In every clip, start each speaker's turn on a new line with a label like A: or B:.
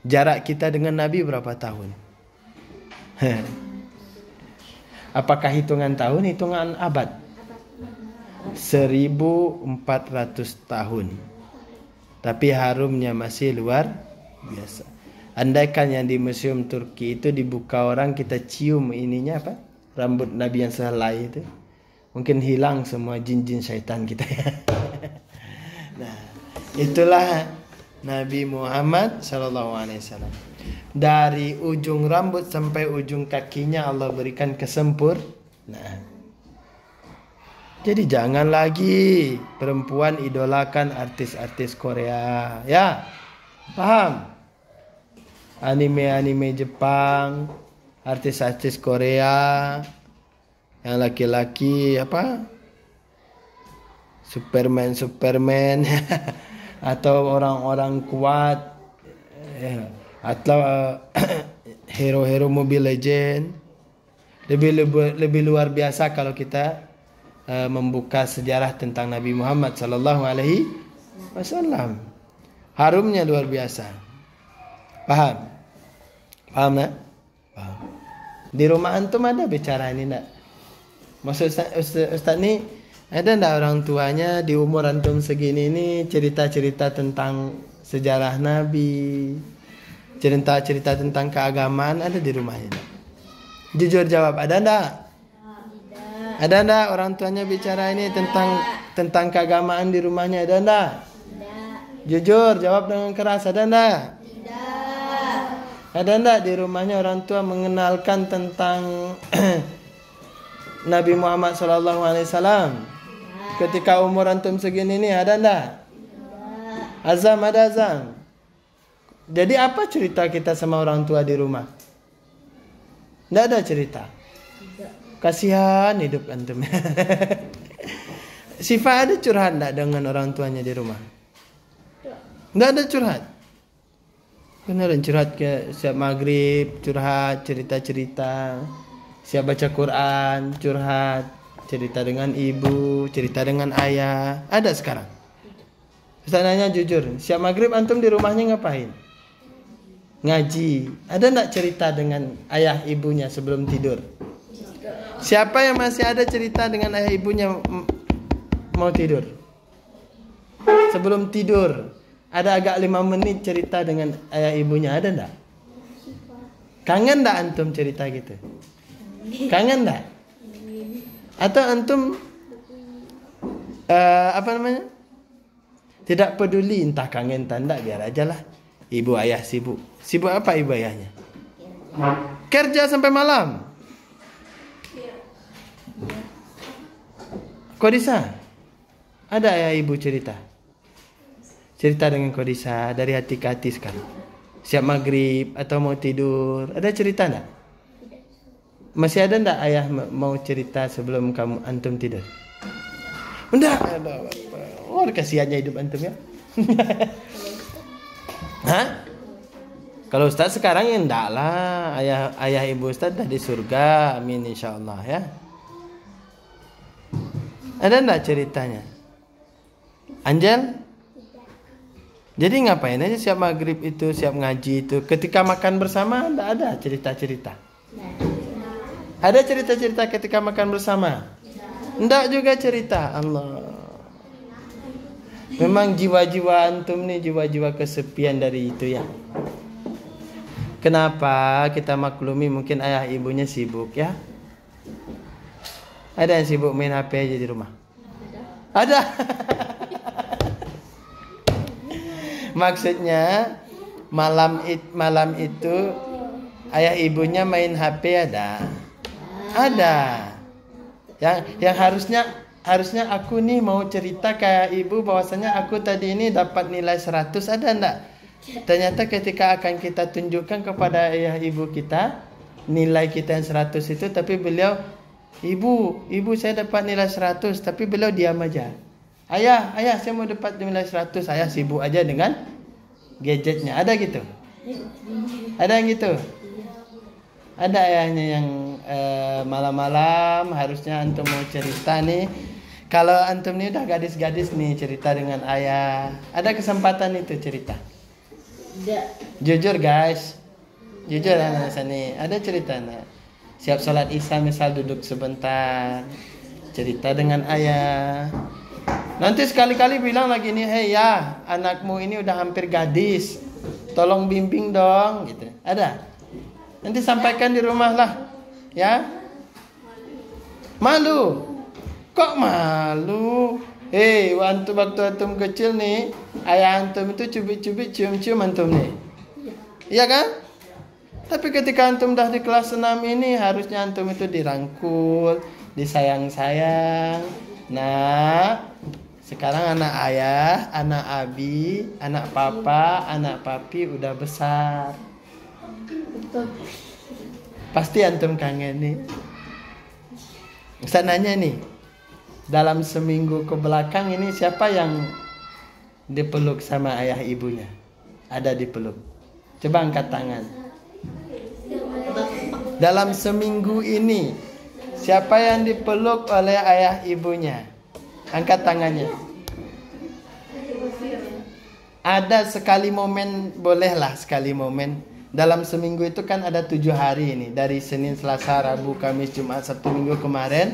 A: Jarak kita dengan Nabi berapa tahun? Apakah hitungan tahun, hitungan abad? 1400 tahun. Tapi harumnya masih luar biasa. Andaikan yang di Museum Turki itu dibuka orang, kita cium ininya apa? Rambut Nabi yang sehelai itu. Mungkin hilang semua jin-jin syaitan kita ya. Nah, itulah Nabi Muhammad SAW. Dari ujung rambut sampai ujung kakinya Allah berikan kesempurnaan. Jadi jangan lagi perempuan idolakan artis-artis Korea, ya. Paham? Anime-anime Jepang, artis-artis Korea, yang laki-laki apa? Superman atau orang-orang kuat, atau hero-hero Mobile Legend. Lebih luar biasa kalau kita membuka sejarah tentang Nabi Muhammad sallallahu alaihi wasallam. Harumnya luar biasa. Paham? Paham nak? Paham. Di rumah antum ada bicara ini nak? Maksud Ustaz ni, ada enggak orang tuanya di umur antum segini ini cerita-cerita tentang sejarah Nabi, cerita-cerita tentang keagamaan ada di rumahnya? Jujur jawab, ada enggak? Ada enggak orang tuanya bicara ini tentang keagamaan di rumahnya? Ada enggak? Jujur jawab dengan keras, ada enggak? Ada enggak di rumahnya orang tua mengenalkan tentang Nabi Muhammad SAW ketika umur antum segini ini? Ada enggak? Azam, ada Azam. Jadi apa cerita kita sama orang tua di rumah? Enggak ada cerita. Kasihan hidup antum. Sifat ada curhat enggak dengan orang tuanya di rumah? Enggak ada curhat. Beneran curhat ke siap maghrib, curhat cerita-cerita. Siap baca Quran, curhat, cerita dengan ibu, cerita dengan ayah. Ada sekarang? Ustaz nanya jujur, siap maghrib antum di rumahnya ngapain? Ngaji. Ada enggak cerita dengan ayah ibunya sebelum tidur? Siapa yang masih ada cerita dengan ayah ibunya mau tidur? Sebelum tidur, ada agak 5 menit cerita dengan ayah ibunya, ada enggak? Kangen enggak antum cerita gitu? Kangen enggak? Atau antum apa namanya? Tidak peduli entah kangen entah enggak, biar aja lah. Ibu ayah sibuk. Sibuk apa ibu ayahnya? Kerja sampai malam. Kodisa, ada ayah ibu cerita? Cerita dengan Kodisa dari hati ke hati sekarang. Siap maghrib atau mau tidur, ada cerita enggak? Masih ada enggak ayah mau cerita sebelum kamu antum tidur? Enggak. Oh, kasihannya hidup antum ya. Hah? Kalau Ustaz sekarang ya enggak lah. Ayah ibu Ustaz dah di surga. Amin insyaallah ya. Ada enggak ceritanya? Anjel? Jadi ngapain aja siap maghrib itu, siap ngaji itu? Ketika makan bersama enggak ada cerita-cerita? Ada cerita-cerita ketika makan bersama? Enggak juga cerita. Allah. Memang jiwa-jiwa antum nih jiwa-jiwa kesepian dari itu ya. Kenapa kita maklumi mungkin ayah ibunya sibuk ya? Ada yang sibuk main HP aja di rumah? Ada. Maksudnya malam itu ayah ibunya main HP ada. Ada. Yang harusnya aku nih mau cerita kayak ibu bahwasanya aku tadi ini dapat nilai 100, ada enggak? Ternyata ketika akan kita tunjukkan kepada ayah ibu kita nilai kita yang 100 itu, tapi beliau, ibu saya dapat nilai 100, tapi beliau diam aja. Ayah saya mau dapat nilai 100, ayah sibuk aja dengan gadgetnya. Ada gitu? Ada yang gitu? Ada ayahnya yang malam-malam harusnya antum mau cerita nih. Kalau antum nih udah gadis-gadis nih cerita dengan ayah, ada kesempatan itu cerita. Jujur guys. Jujur anak sini. Ada cerita nak. Siap sholat isya misal duduk sebentar. Cerita dengan ayah. Nanti sekali-kali bilang lagi nih, hei ya, anakmu ini udah hampir gadis. Tolong bimbing dong gitu. Ada? Nanti sampaikan di rumah lah. Ya. Malu. Kok malu? Hei, waktu antum kecil nih, ayah antum itu cubit-cubit, cium-cium antum nih. Iya kan? Tapi ketika antum dah di kelas 6 ini, harusnya antum itu dirangkul, disayang-sayang. Nah, sekarang anak ayah, anak abi, anak papa, anak papi udah besar. Pasti antum kangen nih. Ustaz nanya nih, dalam seminggu ke belakang ini siapa yang dipeluk sama ayah ibunya? Ada dipeluk. Coba angkat tangan. Dalam seminggu ini siapa yang dipeluk oleh ayah ibunya? Angkat tangannya. Ada sekali momen, bolehlah sekali momen. Dalam seminggu itu kan ada 7 hari ini. Dari Senin, Selasa, Rabu, Kamis, Jumat, Sabtu, Minggu kemarin.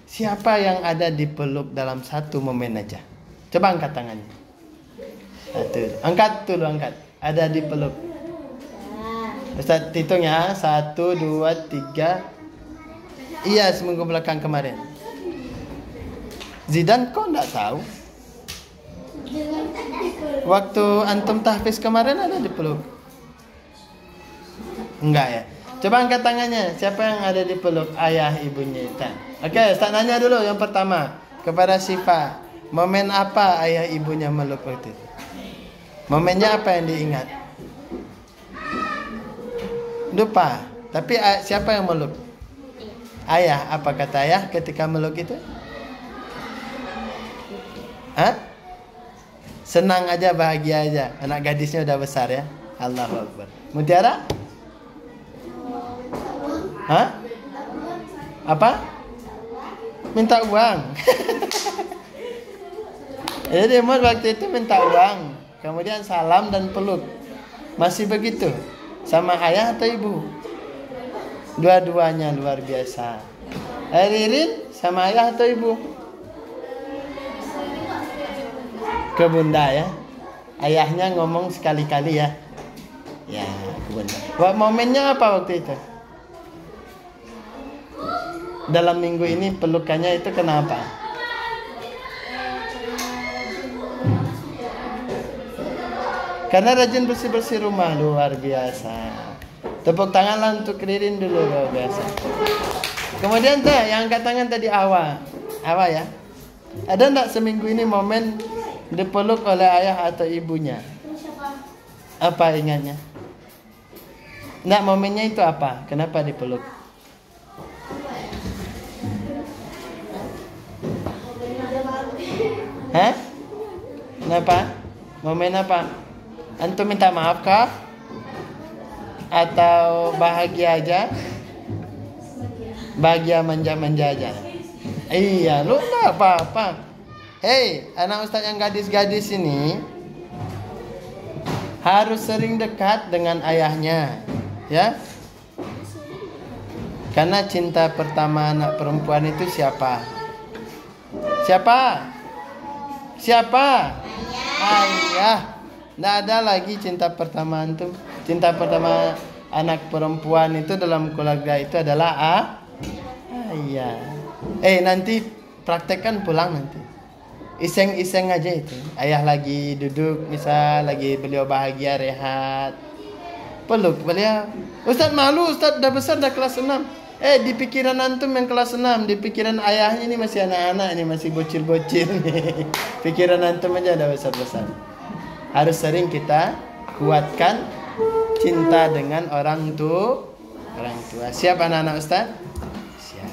A: Siapa yang ada dipeluk dalam satu momen aja? Coba angkat tangannya. Angkat dulu, angkat. Ada dipeluk. Ustaz hitung ya. 1, 2, 3. Iya, seminggu belakang kemarin. Zidan kok enggak tahu? Waktu antum tahfiz kemarin ada dipeluk? Enggak ya? Coba angkat tangannya. Siapa yang ada dipeluk ayah ibunya? Oke, Ustaz nanya dulu yang pertama kepada Syifa. Momen apa ayah ibunya meluk waktu itu? Momennya apa yang diingat? Lupa. Tapi siapa yang meluk? Ayah. Apa kata ayah ketika meluk itu? Hah? Senang aja, bahagia aja. Anak gadisnya udah besar ya. Allahu Akbar. Mutiara? Hah? Apa? Minta uang. Jadi waktu itu minta uang. Kemudian salam dan peluk. Masih begitu? Sama ayah atau ibu? Dua-duanya luar biasa. Ririn sama ayah atau ibu? Ke bunda ya. Ayahnya ngomong sekali-kali ya. Ya, ke bunda. Momennya apa waktu itu? Dalam minggu ini pelukannya itu kenapa? Karena rajin bersih-bersih rumah, luar biasa. Tepuk tanganlah untuk Ririn dulu, luar biasa. Kemudian tuh yang angkat tangan tadi Awa. Awa ya. Ada enggak seminggu ini momen dipeluk oleh ayah atau ibunya? Apa ingatnya? Enggak, momennya itu apa? Kenapa dipeluk? Hah? Kenapa? Momen apa? Antum minta maaf kah? Atau bahagia aja? Bahagia manja-manja aja? Iya, lu enggak apa-apa. Hei, anak ustaz yang gadis-gadis ini harus sering dekat dengan ayahnya, ya. Karena cinta pertama anak perempuan itu siapa? Siapa? Siapa? Ayah. Nggak ada lagi cinta pertama antum. Cinta pertama anak perempuan itu dalam keluarga itu adalah ayah. Nanti praktekkan pulang nanti. Iseng-iseng aja itu. Ayah lagi duduk, misal lagi beliau bahagia rehat. Peluk beliau. Ustaz malu, Ustaz udah besar, udah kelas 6. Di pikiran antum yang kelas 6, di pikiran ayahnya ini masih anak-anak, ini masih bocil-bocil nih. Pikiran antum aja udah besar-besar. Harus sering kita kuatkan cinta dengan orang tua. Siap anak-anak Ustaz? Siap.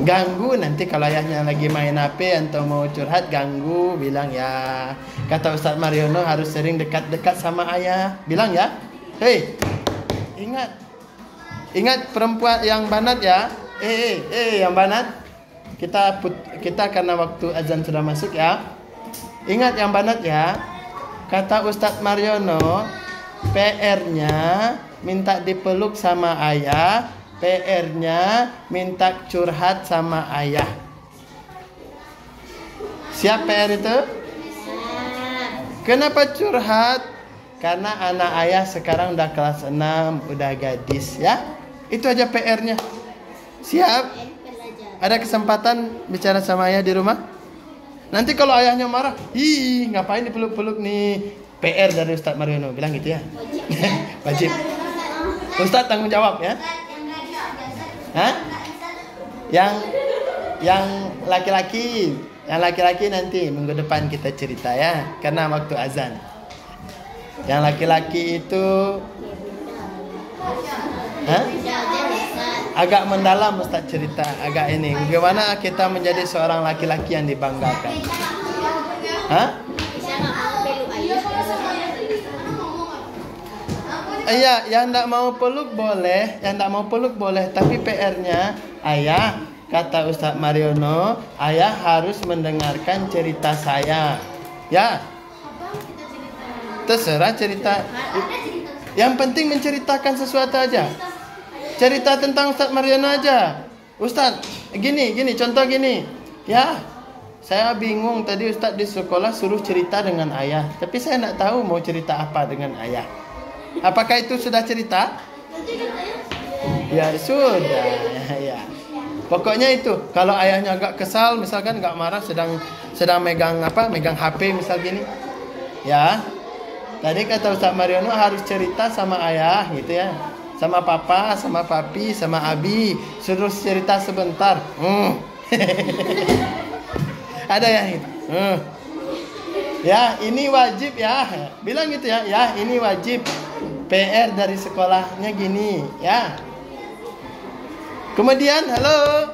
A: Ganggu nanti kalau ayahnya lagi main HP atau mau curhat, ganggu, bilang ya. Kata Ustaz Mariono harus sering dekat-dekat sama ayah. Bilang ya. Hei, Ingat perempuan yang banat ya. Yang banat. Kita karena waktu azan sudah masuk ya. Ingat yang banat ya. Kata Ustadz Mariono, PR-nya minta dipeluk sama ayah, PR-nya minta curhat sama ayah. Siap PR itu? Kenapa curhat? Karena anak ayah sekarang udah kelas 6, udah gadis ya. Itu aja PR-nya. Siap? Ada kesempatan bicara sama ayah di rumah? Nanti kalau ayahnya marah, ih ngapain dipeluk-peluk nih? PR dari Ustadz Mariono, bilang gitu ya. Wajib. Ustadz tanggung jawab ya. Hah? Yang laki-laki nanti minggu depan kita cerita ya, karena waktu azan. Yang laki-laki itu agak mendalam Ustaz cerita, agak ini. Bagaimana kita menjadi seorang laki-laki yang dibanggakan? Hah? Iya, yang tidak mau peluk boleh, tapi PR-nya ayah, kata Ustadz Mariono, ayah harus mendengarkan cerita saya. Ya. Terserah cerita. Yang penting menceritakan sesuatu aja. Cerita tentang Ustadz Mariono aja. Ustadz, gini, contoh gini. Ya, saya bingung tadi Ustadz di sekolah suruh cerita dengan ayah, tapi saya tidak tahu mau cerita apa dengan ayah. Apakah itu sudah cerita? Ya sudah. Ya. Pokoknya itu. Kalau ayahnya agak kesal, misalkan nggak marah, sedang megang HP misal gini. Ya. Tadi kata Ustadz Mariono harus cerita sama ayah gitu ya. Sama papa, sama papi, sama abi. Suruh cerita sebentar. Ada yang itu. Ya, ini wajib ya. Bilang gitu ya. Ya, ini wajib. PR dari sekolahnya gini, ya. Kemudian, halo.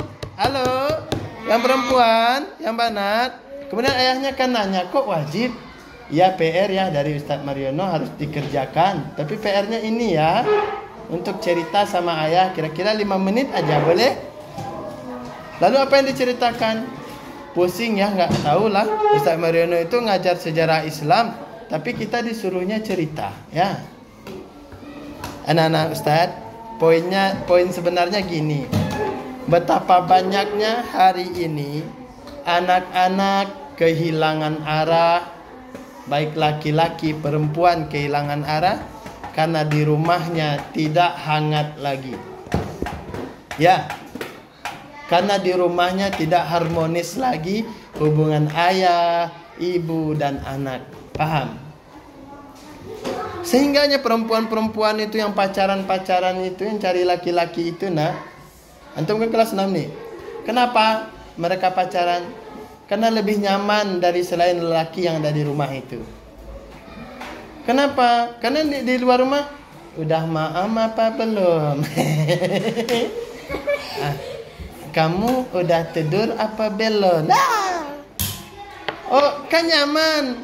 A: Yang perempuan, yang banat. Kemudian ayahnya kan nanya, kok wajib? Ya, PR ya dari Ustadz Mariono harus dikerjakan. Tapi PR-nya ini ya. Untuk cerita sama ayah kira-kira 5 menit aja boleh? Lalu apa yang diceritakan? Pusing ya, nggak tahu lah. Ustadz Mariono itu ngajar sejarah Islam, tapi kita disuruhnya cerita, ya. Anak-anak Ustadz, poin sebenarnya gini. Betapa banyaknya hari ini anak-anak kehilangan arah, baik laki-laki perempuan kehilangan arah karena di rumahnya tidak hangat lagi. Ya. Karena di rumahnya tidak harmonis lagi hubungan ayah, ibu, dan anak. Paham? Sehingganya perempuan-perempuan itu yang pacaran-pacaran itu, yang cari laki-laki itu, antum kan kelas 6 nih. Kenapa mereka pacaran? Karena lebih nyaman dari selain lelaki yang ada di rumah itu. Kenapa? Karena di luar rumah udah maam apa belum? Kamu udah tidur apa belum? Oh, kan nyaman.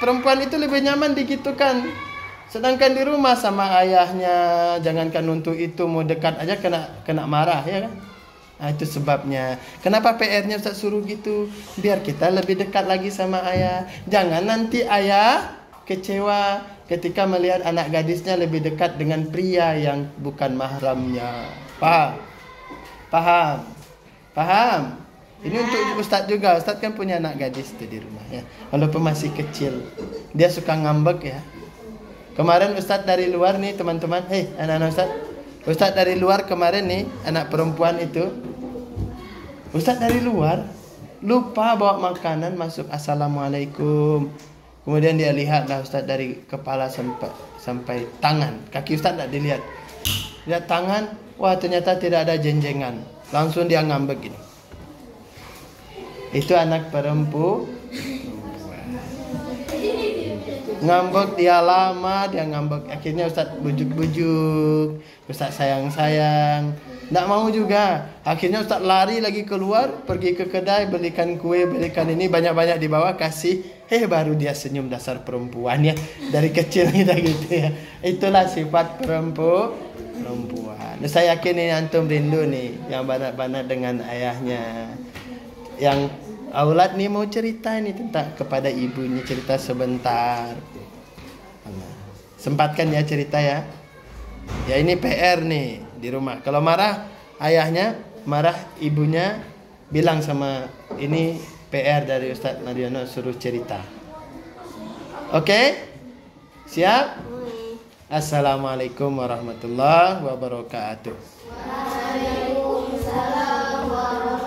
A: Perempuan itu lebih nyaman digitukan. Sedangkan di rumah sama ayahnya, jangankan untuk itu, mau dekat aja kena marah, ya kan? Nah, itu sebabnya. Kenapa PR-nya Ustaz suruh gitu? Biar kita lebih dekat lagi sama ayah. Jangan nanti ayah kecewa ketika melihat anak gadisnya lebih dekat dengan pria yang bukan mahramnya. Paham? Ini untuk Ustadz juga. Ustadz kan punya anak gadis tuh di rumah ya. Walaupun masih kecil, dia suka ngambek ya. Kemarin Ustadz dari luar nih teman-teman. Anak-anak Ustadz dari luar kemarin nih, anak perempuan itu. Ustadz dari luar lupa bawa makanan, masuk assalamualaikum. Kemudian dia lihatlah Ustadz dari kepala sampai tangan. Kaki Ustadz tidak dilihat. Lihat tangan, wah ternyata tidak ada jenjengan. Langsung dia ngambek gini. Itu anak perempuan. Ngambek dia lama, dia ngambek. Akhirnya Ustadz bujuk-bujuk, Ustadz sayang-sayang. Nggak mau juga. Akhirnya Ustadz lari lagi keluar, pergi ke kedai, belikan kue, belikan ini, banyak-banyak dibawa, kasih. Baru dia senyum, dasar perempuan ya. Dari kecil kita gitu ya. Itulah sifat perempuan. Saya yakin ini antum rindu nih, yang banat-banat dengan ayahnya. Yang aulad nih mau cerita ini tentang kepada ibunya, cerita sebentar. Sempatkan ya cerita ya. Ya ini PR nih di rumah. Kalau marah ayahnya, marah ibunya, bilang sama ini PR dari Ustadz Mariono suruh cerita. Oke? Siap? Assalamualaikum warahmatullahi wabarakatuh.
B: Waalaikumsalam warahmatullahi wabarakatuh.